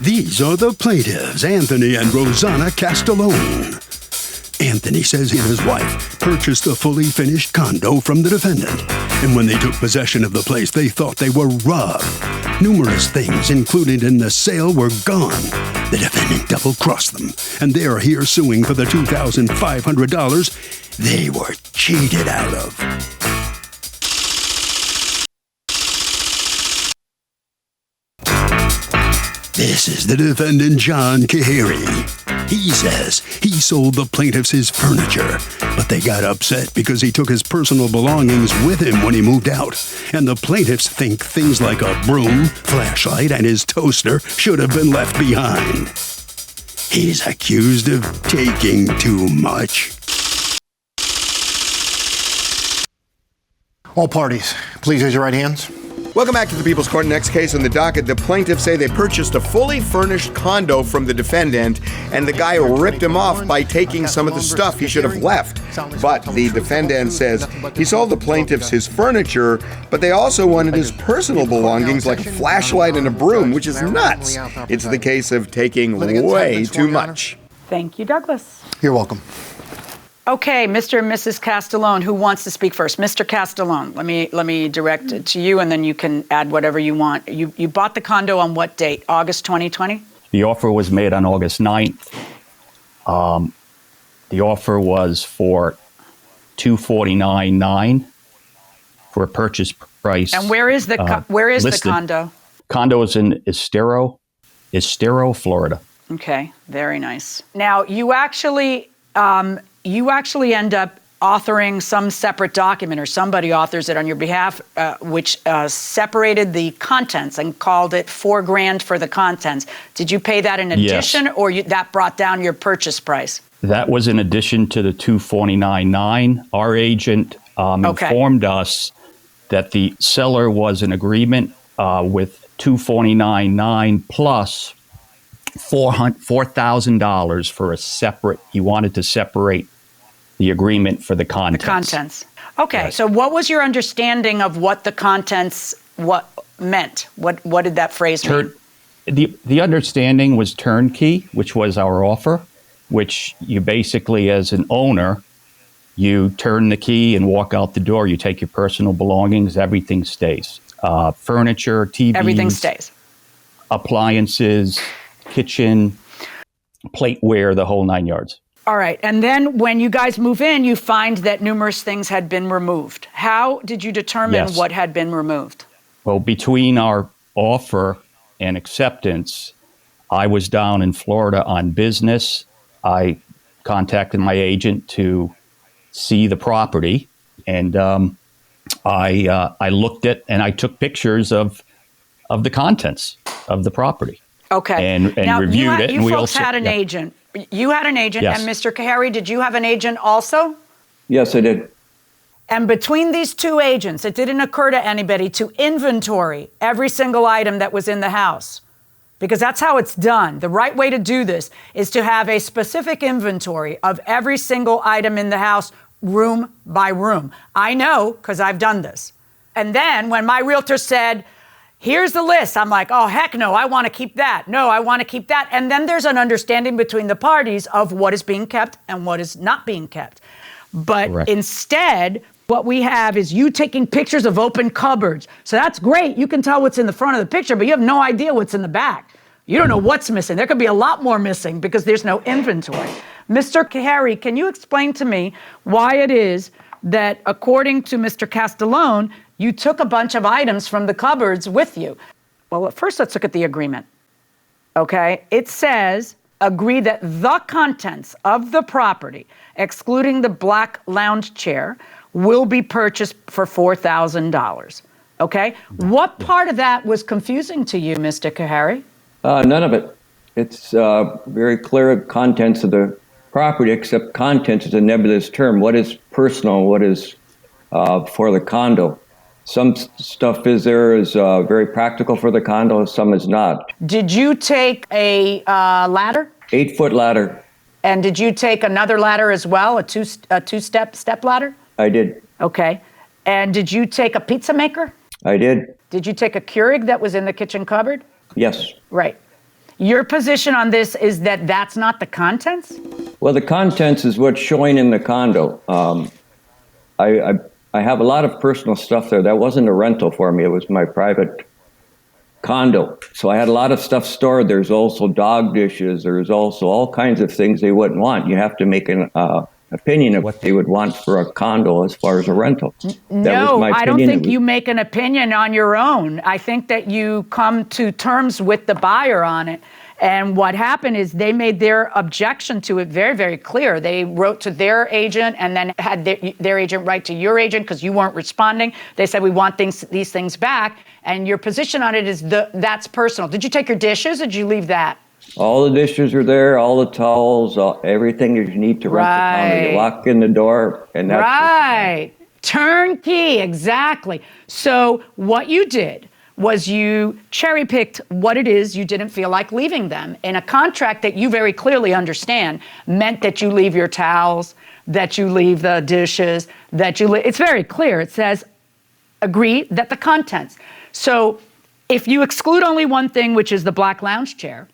These are the plaintiffs, Anthony and Rosanna Castellone. Anthony says he and his wife purchased a fully finished condo from the defendant, and when they took possession of the place, they thought they were robbed. Numerous things included in the sale were gone. The defendant double-crossed them, and they are here suing for the $2,500 they were cheated out of. This is the defendant, John Kahiri. He says he sold the plaintiffs his furniture, but they got upset because he took his personal belongings with him when he moved out. And the plaintiffs think things like a broom, flashlight, and his toaster should have been left behind. He's accused of taking too much. All parties, please raise your right hands. Welcome back to the People's Court. Next case on the docket, the plaintiffs say they purchased a fully furnished condo from the defendant, and the guy ripped him off by taking some of the stuff he should have left. But the defendant says he sold the plaintiffs his furniture, but they also wanted his personal belongings like a flashlight and a broom, which is nuts. It's the case of taking way too much. Thank you, Douglas. You're welcome. Okay, Mr. and Mrs. Castellone, who wants to speak first? Mr. Castellone, let me direct it to you, and then you can add whatever you want. You bought the condo on what date? August 2020? The offer was made on August 9th. The offer was for $249,900 for a purchase price. And where is the the condo? Condo is in Estero, Florida. Okay, very nice. Now you actually end up authoring some separate document, or somebody authors it on your behalf, which separated the contents and called it $4,000 for the contents. Did you pay that in addition, or that brought down your purchase price? That was in addition to the $249,900. Our agent informed us that the seller was in agreement with $249,900 plus $4,000 for a separate. He wanted to separate the agreement for the contents. The contents. Okay, Yes. So what was your understanding of what the contents meant? What did that phrase mean? The understanding was turnkey, which was our offer, which you basically, as an owner, you turn the key and walk out the door. You take your personal belongings. Everything stays. Furniture, TVs. Everything stays. Appliances, kitchen, plateware, the whole 9 yards. All right. And then when you guys move in, you find that numerous things had been removed. How did you determine what had been removed? Well, between our offer and acceptance, I was down in Florida on business. I contacted my agent to see the property, and I looked at and I took pictures of the contents of the property. Okay. And now, reviewed it. You and we folks also had an agent. You had an agent, Yes. and Mr. Kahiri, did you have an agent also? Yes, I did. And between these two agents, it didn't occur to anybody to inventory every single item that was in the house, because that's how it's done. The right way to do this is to have a specific inventory of every single item in the house, room by room. I know, because I've done this. And then when my realtor said, here's the list, I'm like, oh, heck no, I want to keep that. No, I want to keep that. And then there's an understanding between the parties of what is being kept and what is not being kept. But Correct. Instead, what we have is you taking pictures of open cupboards. So that's great. You can tell what's in the front of the picture, but you have no idea what's in the back. You don't know what's missing. There could be a lot more missing because there's no inventory. Mr. Kahiri, can you explain to me why it is that, according to Mr. Castellone, you took a bunch of items from the cupboards with you? Well, first let's look at the agreement. Okay? It says, agree that the contents of the property, excluding the black lounge chair, will be purchased for $4,000. Okay? What part of that was confusing to you, Mr. Kahiri? None of it. It's very clear contents of the property, except contents is a nebulous term. What is personal? What is for the condo? Some stuff is very practical for the condo. Some is not. Did you take a ladder? 8-foot ladder. And did you take another ladder as well, a two-step ladder? I did. Okay. And did you take a pizza maker? I did. Did you take a Keurig that was in the kitchen cupboard? Yes. Right. Your position on this is that that's not the contents? Well, the contents is what's showing in the condo. I have a lot of personal stuff there. That wasn't a rental for me. It was my private condo. So I had a lot of stuff stored. There's also dog dishes. There's also all kinds of things they wouldn't want. You have to make an opinion of what they would want for a condo as far as a rental. No, I don't think you make an opinion on your own. I think that you come to terms with the buyer on it. And what happened is they made their objection to it very, very clear. They wrote to their agent and then had their agent write to your agent because you weren't responding. They said, we want these things back. And your position on it is that's personal. Did you take your dishes or did you leave that? All the dishes are there, all the towels, everything you need to rent the condo. You walk in the door and that's right. Turnkey, exactly. So what you did was you cherry-picked what it is you didn't feel like leaving them in a contract that you very clearly understand meant that you leave your towels, that you leave the dishes, it's very clear. It says, agree that the contents. So if you exclude only one thing, which is the black lounge chair,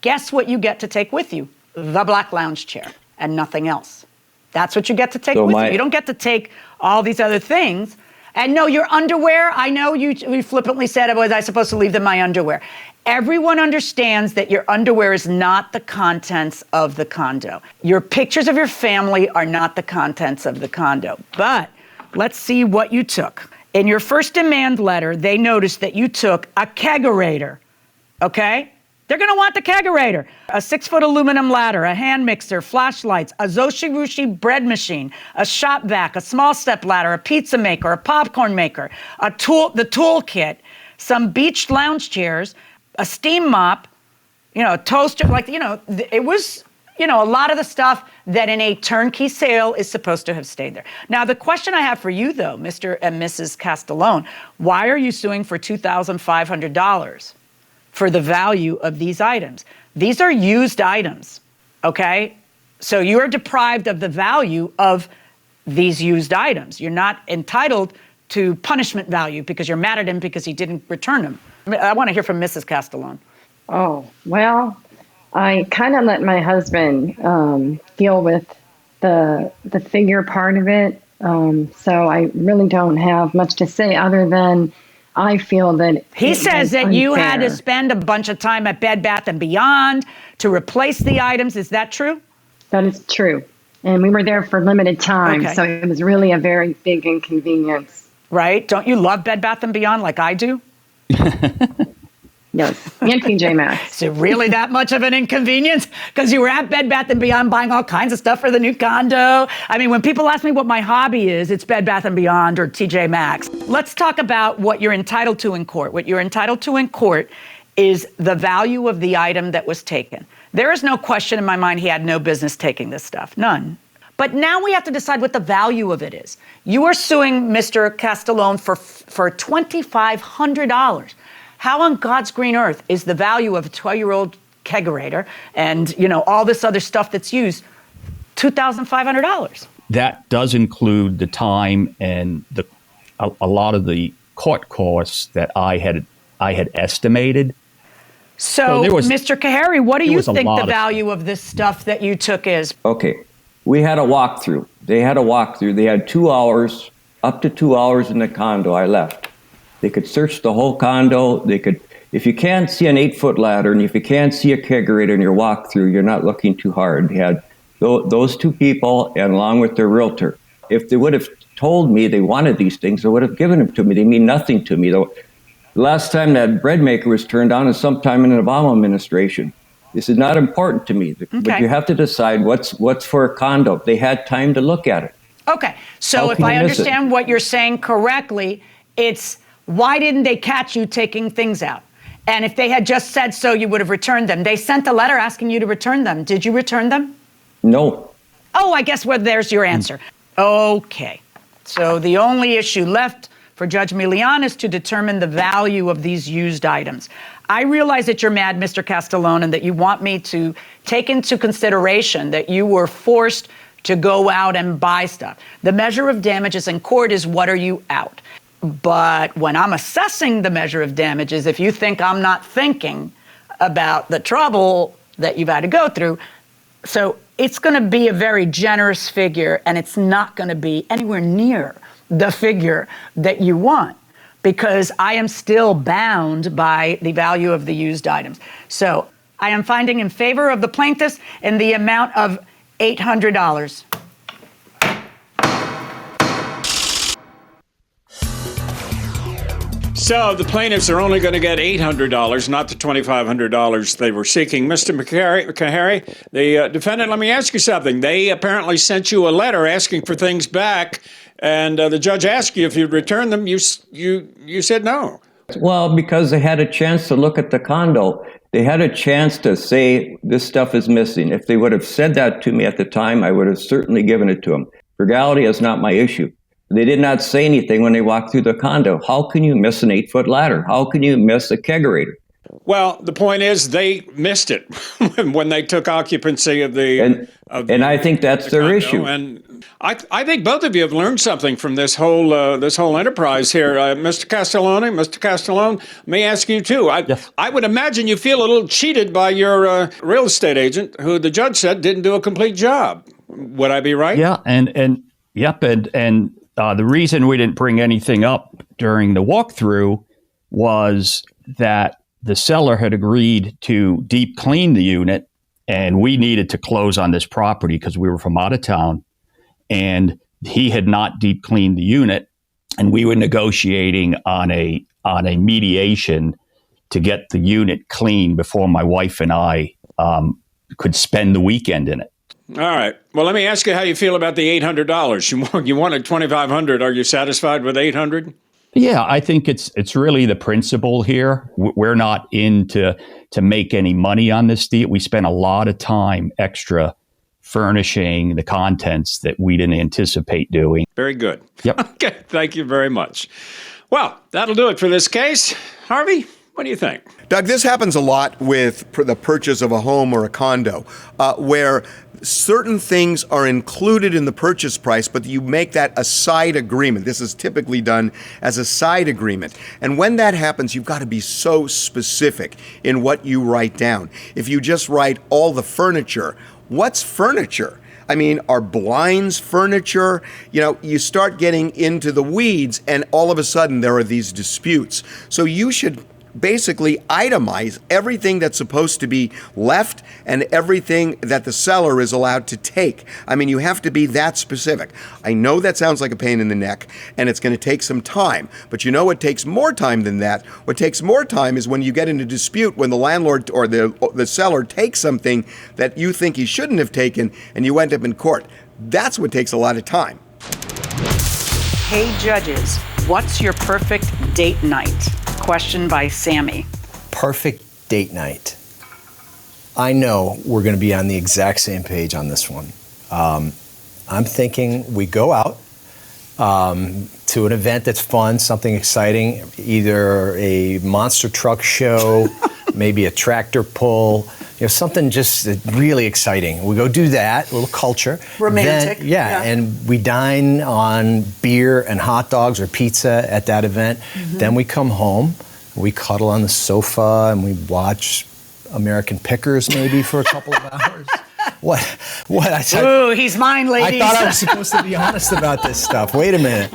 guess what you get to take with you? The black lounge chair and nothing else. That's what you get to take with you. You don't get to take all these other things. And no, your underwear, I know you flippantly said, was I supposed to leave them my underwear? Everyone understands that your underwear is not the contents of the condo. Your pictures of your family are not the contents of the condo. But let's see what you took. In your first demand letter, they noticed that you took a kegerator, okay? They're gonna want the kegerator. A 6-foot aluminum ladder, a hand mixer, flashlights, a Zoshirushi bread machine, a shop vac, a small step ladder, a pizza maker, a popcorn maker, the tool kit, some beached lounge chairs, a steam mop, a toaster, it was, a lot of the stuff that in a turnkey sale is supposed to have stayed there. Now, the question I have for you though, Mr. and Mrs. Castellone, why are you suing for $2,500? For the value of these items. These are used items, okay? So you are deprived of the value of these used items. You're not entitled to punishment value because you're mad at him because he didn't return them. I want to hear from Mrs. Castellone. Oh, well, I kind of let my husband deal with the figure part of it. So I really don't have much to say other than I feel that he says that unfair. You had to spend a bunch of time at Bed Bath & Beyond to replace the items. Is that true? That is true. And we were there for limited time, so it was really a very big inconvenience. Right? Don't you love Bed Bath & Beyond like I do? Yes, and TJ Maxx. Is it really that much of an inconvenience? Because you were at Bed Bath & Beyond buying all kinds of stuff for the new condo. I mean, when people ask me what my hobby is, it's Bed Bath & Beyond or TJ Maxx. Let's talk about what you're entitled to in court. What you're entitled to in court is the value of the item that was taken. There is no question in my mind he had no business taking this stuff. None. But now we have to decide what the value of it is. You are suing Mr. Castellone for $2,500. How on God's green earth is the value of a 12-year-old kegerator and, all this other stuff that's used $2,500? That does include the time and a lot of the court costs that I had estimated. So Mr. Kahari, what do you think the value of this stuff that you took is? Okay. We had a walkthrough. They had a walkthrough. They had 2 hours, up to 2 hours in the condo. I left. They could search the whole condo. They could, if you can't see an 8-foot ladder and if you can't see a kegerator in your walkthrough, you're not looking too hard. They had those two people and along with their realtor. If they would have told me they wanted these things, they would have given them to me. They mean nothing to me. The last time that bread maker was turned on is sometime in the Obama administration. This is not important to me. Okay. But you have to decide what's for a condo. They had time to look at it. Okay. So if I understand what you're saying correctly, it's why didn't they catch you taking things out? And if they had just said so, you would have returned them. They sent a letter asking you to return them. Did you return them? No. Oh, I guess there's your answer. Okay. So the only issue left for Judge Milian is to determine the value of these used items. I realize that you're mad, Mr. Castellone, and that you want me to take into consideration that you were forced to go out and buy stuff. The measure of damages in court is what are you out? But when I'm assessing the measure of damages, if you think I'm not thinking, about the trouble that you've had to go through. So it's going to be a very generous figure, and it's not going to be anywhere near the figure that you want, because I am still bound by the value of the used items. So I am finding in favor of the plaintiffs in the amount of $800. So the plaintiffs are only going to get $800, not the $2,500 they were seeking. Mr. Kahari, the defendant, let me ask you something. They apparently sent you a letter asking for things back, and the judge asked you if you'd return them. You said no. Well, because they had a chance to look at the condo. They had a chance to say this stuff is missing. If they would have said that to me at the time, I would have certainly given it to them. Frugality is not my issue. They did not say anything when they walked through the condo. How can you miss an 8-foot ladder? How can you miss a kegerator? Well, the point is they missed it when they took occupancy of the. And I think that's their condo. issue. And I think both of you have learned something from this whole enterprise here, Mr. Castellone. Mr. Castellone, let me ask you too. I would imagine you feel a little cheated by your real estate agent, who the judge said didn't do a complete job. Would I be right? Yeah, and the reason we didn't bring anything up during the walkthrough was that the seller had agreed to deep clean the unit, and we needed to close on this property because we were from out of town, and he had not deep cleaned the unit, and we were negotiating on a mediation to get the unit clean before my wife and I could spend the weekend in it. All right. Well, let me ask you how you feel about the $800. You wanted $2,500. Are you satisfied with $800? Yeah, I think it's really the principle here. We're not in to make any money on this deal. We spent a lot of time extra furnishing the contents that we didn't anticipate doing. Very good. Yep. Okay. Thank you very much. Well, that'll do it for this case. Harvey, what do you think? Doug, this happens a lot with the purchase of a home or a condo, where certain things are included in the purchase price, but you make that a side agreement. This is typically done as a side agreement. And when that happens, you've got to be so specific in what you write down. If you just write all the furniture, what's furniture? I mean, are blinds furniture? You know, you start getting into the weeds, and all of a sudden there are these disputes. So you should basically itemize everything that's supposed to be left and everything that the seller is allowed to take. I mean, you have to be that specific. I know that sounds like a pain in the neck, and it's going to take some time, but you know what takes more time than that? What takes more time is when you get in a dispute, when the landlord or the seller takes something that you think he shouldn't have taken, and you end up in court. That's what takes a lot of time. Hey judges, what's your perfect date night? Question by Sammy. Perfect date night. I know we're going to be on the exact same page on this one. I'm thinking we go out to an event that's fun, something exciting, either a monster truck show, maybe a tractor pull, something just really exciting. We go do that, a little culture. Romantic. Then, yeah, and we dine on beer and hot dogs or pizza at that event. Mm-hmm. Then we come home, we cuddle on the sofa, and we watch American Pickers maybe for a couple of hours. What? Ooh, he's mine, ladies. I thought I was supposed to be honest about this stuff. Wait a minute.